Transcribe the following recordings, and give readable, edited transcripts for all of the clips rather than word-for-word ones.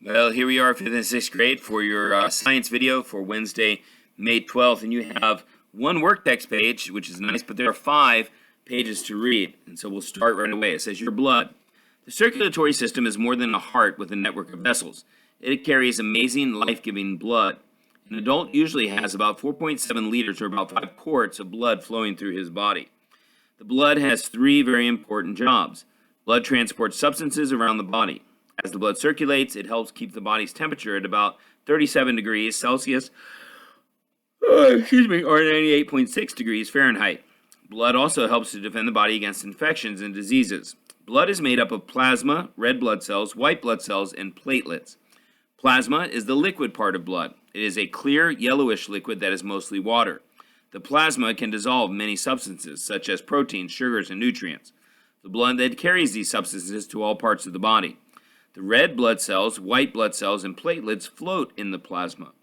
Well, here we are, 5th and 6th grade, for your science video for Wednesday, May 12th. And you have one work text page, which is nice, but there are 5 pages to read. And so we'll start right away. It says, your blood. The circulatory system is more than a heart with a network of vessels. It carries amazing, life-giving blood. An adult usually has about 4.7 liters, or about 5 quarts, of blood flowing through his body. The blood has 3 very important jobs. Blood transports substances around the body. As the blood circulates, it helps keep the body's temperature at about 37 degrees Celsius, or 98.6 degrees Fahrenheit. Blood also helps to defend the body against infections and diseases. Blood is made up of plasma, red blood cells, white blood cells, and platelets. Plasma is the liquid part of blood. It is a clear, yellowish liquid that is mostly water. The plasma can dissolve many substances, such as proteins, sugars, and nutrients. The blood then carries these substances to all parts of the body. The red blood cells, white blood cells, and platelets float in the plasma.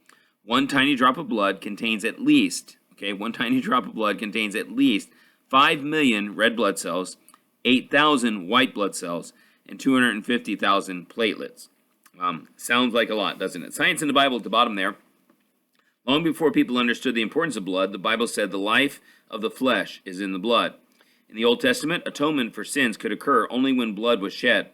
One tiny drop of blood contains at least 5 million red blood cells, 8,000 white blood cells, and 250,000 platelets. Sounds like a lot, doesn't it? Science in the Bible at the bottom there. Long before people understood the importance of blood, the Bible said the life of the flesh is in the blood. In the Old Testament, atonement for sins could occur only when blood was shed.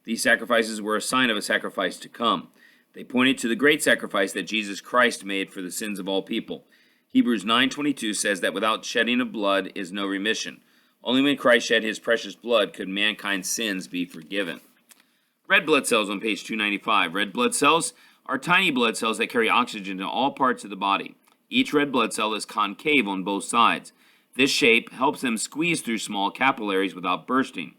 These sacrifices were a sign of a sacrifice to come. They pointed to the great sacrifice that Jesus Christ made for the sins of all people. Hebrews 9:22 says that without shedding of blood is no remission. Only when Christ shed his precious blood could mankind's sins be forgiven. Red blood cells on page 295. Red blood cells are tiny blood cells that carry oxygen to all parts of the body. Each red blood cell is concave on both sides. This shape helps them squeeze through small capillaries without bursting.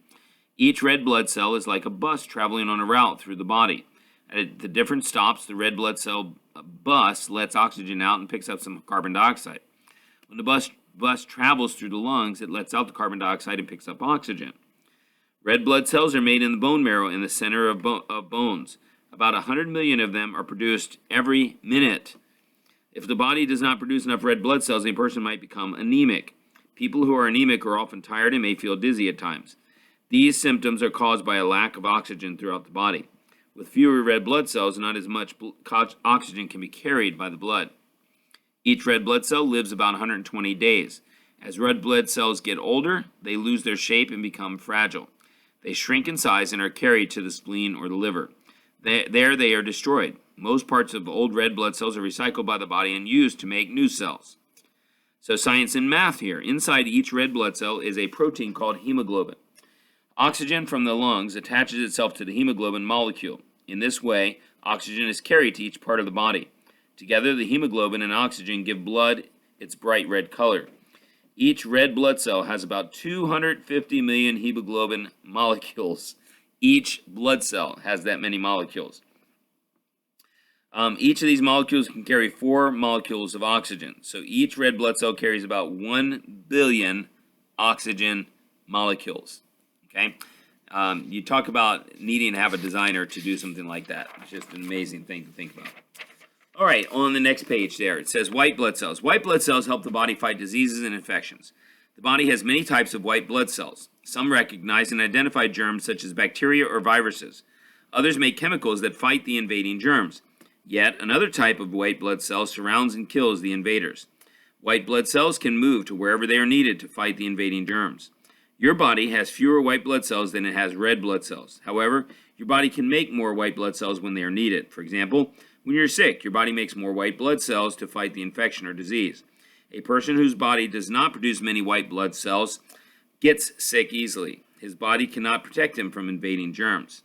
Each red blood cell is like a bus traveling on a route through the body. At the different stops, the red blood cell bus lets oxygen out and picks up some carbon dioxide. When the bus travels through the lungs, it lets out the carbon dioxide and picks up oxygen. Red blood cells are made in the bone marrow in the center of bones. About 100 million of them are produced every minute. If the body does not produce enough red blood cells, a person might become anemic. People who are anemic are often tired and may feel dizzy at times. These symptoms are caused by a lack of oxygen throughout the body. With fewer red blood cells, not as much oxygen can be carried by the blood. Each red blood cell lives about 120 days. As red blood cells get older, they lose their shape and become fragile. They shrink in size and are carried to the spleen or the liver. There they are destroyed. Most parts of old red blood cells are recycled by the body and used to make new cells. So science and math here. Inside each red blood cell is a protein called hemoglobin. Oxygen from the lungs attaches itself to the hemoglobin molecule. In this way, oxygen is carried to each part of the body. Together, the hemoglobin and oxygen give blood its bright red color. Each red blood cell has about 250 million hemoglobin molecules. Each blood cell has that many molecules. Each of these molecules can carry 4 molecules of oxygen. So each red blood cell carries about 1 billion oxygen molecules. Okay, you talk about needing to have a designer to do something like that. It's just an amazing thing to think about. All right, on the next page there, it says white blood cells. White blood cells help the body fight diseases and infections. The body has many types of white blood cells. Some recognize and identify germs such as bacteria or viruses. Others make chemicals that fight the invading germs. Yet another type of white blood cell surrounds and kills the invaders. White blood cells can move to wherever they are needed to fight the invading germs. Your body has fewer white blood cells than it has red blood cells. However, your body can make more white blood cells when they are needed. For example, when you're sick, your body makes more white blood cells to fight the infection or disease. A person whose body does not produce many white blood cells gets sick easily. His body cannot protect him from invading germs.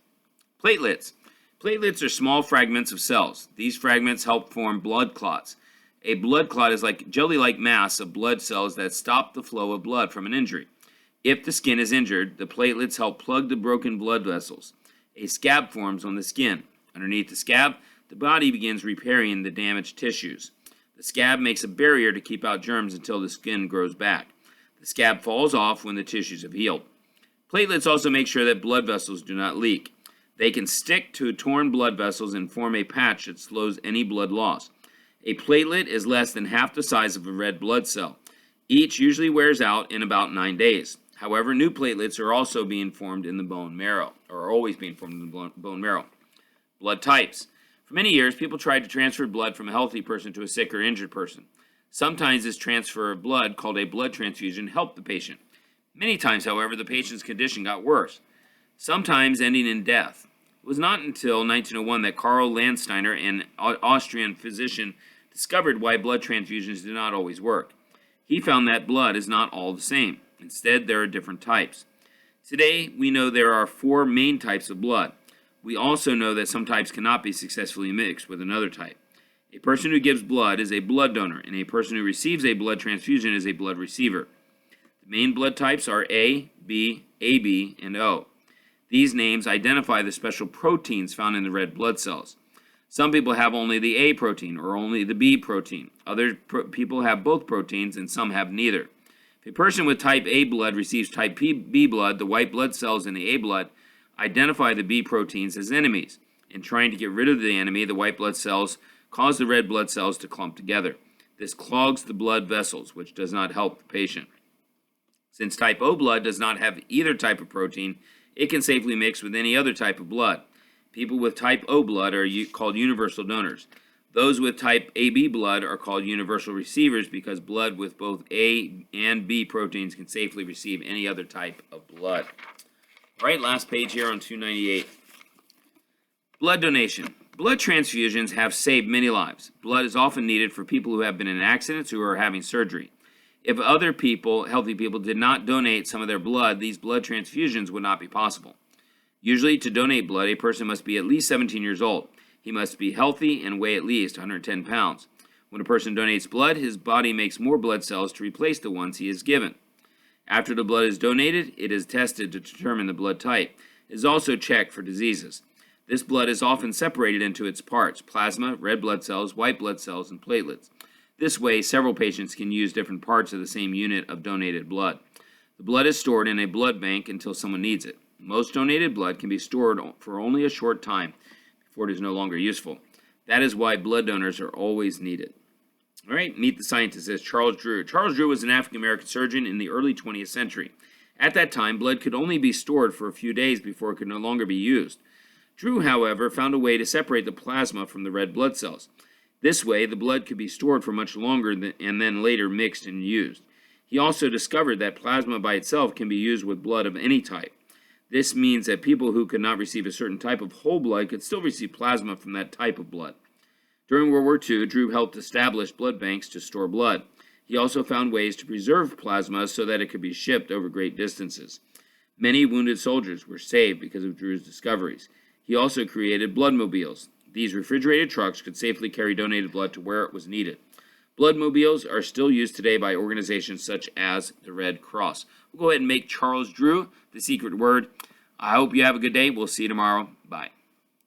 Platelets. Platelets are small fragments of cells. These fragments help form blood clots. A blood clot is like jelly-like mass of blood cells that stop the flow of blood from an injury. If the skin is injured, the platelets help plug the broken blood vessels. A scab forms on the skin. Underneath the scab, the body begins repairing the damaged tissues. The scab makes a barrier to keep out germs until the skin grows back. The scab falls off when the tissues have healed. Platelets also make sure that blood vessels do not leak. They can stick to torn blood vessels and form a patch that slows any blood loss. A platelet is less than half the size of a red blood cell. Each usually wears out in about 9 days. However, new platelets are also being formed in the bone marrow, or are always being formed in the bone marrow. Blood types. For many years, people tried to transfer blood from a healthy person to a sick or injured person. Sometimes this transfer of blood, called a blood transfusion, helped the patient. Many times, however, the patient's condition got worse, sometimes ending in death. It was not until 1901 that Karl Landsteiner, an Austrian physician, discovered why blood transfusions did not always work. He found that blood is not all the same. Instead, there are different types. Today, we know there are 4 main types of blood. We also know that some types cannot be successfully mixed with another type. A person who gives blood is a blood donor, and a person who receives a blood transfusion is a blood receiver. The main blood types are A, B, AB, and O. These names identify the special proteins found in the red blood cells. Some people have only the A protein or only the B protein. Other people have both proteins, and some have neither. If a person with type A blood receives type B blood, the white blood cells in the A blood identify the B proteins as enemies. In trying to get rid of the enemy, the white blood cells cause the red blood cells to clump together. This clogs the blood vessels, which does not help the patient. Since type O blood does not have either type of protein, it can safely mix with any other type of blood. People with type O blood are called universal donors. Those with type AB blood are called universal receivers because blood with both A and B proteins can safely receive any other type of blood. All right, last page here on 298. Blood donation. Blood transfusions have saved many lives. Blood is often needed for people who have been in accidents or who are having surgery. If other people, healthy people, did not donate some of their blood, these blood transfusions would not be possible. Usually, to donate blood, a person must be at least 17 years old. He must be healthy and weigh at least 110 pounds. When a person donates blood, his body makes more blood cells to replace the ones he is given. After the blood is donated, it is tested to determine the blood type. It is also checked for diseases. This blood is often separated into its parts: plasma, red blood cells, white blood cells, and platelets. This way, several patients can use different parts of the same unit of donated blood. The blood is stored in a blood bank until someone needs it. Most donated blood can be stored for only a short time before it is no longer useful. That is why blood donors are always needed. All right, meet the scientist as Charles Drew. Charles Drew was an African-American surgeon in the early 20th century. At that time, blood could only be stored for a few days before it could no longer be used. Drew, however, found a way to separate the plasma from the red blood cells. This way, the blood could be stored for much longer and then later mixed and used. He also discovered that plasma by itself can be used with blood of any type. This means that people who could not receive a certain type of whole blood could still receive plasma from that type of blood. During World War II, Drew helped establish blood banks to store blood. He also found ways to preserve plasma so that it could be shipped over great distances. Many wounded soldiers were saved because of Drew's discoveries. He also created bloodmobiles. These refrigerated trucks could safely carry donated blood to where it was needed. Bloodmobiles are still used today by organizations such as the Red Cross. We'll go ahead and make Charles Drew the secret word. I hope you have a good day. We'll see you tomorrow. Bye.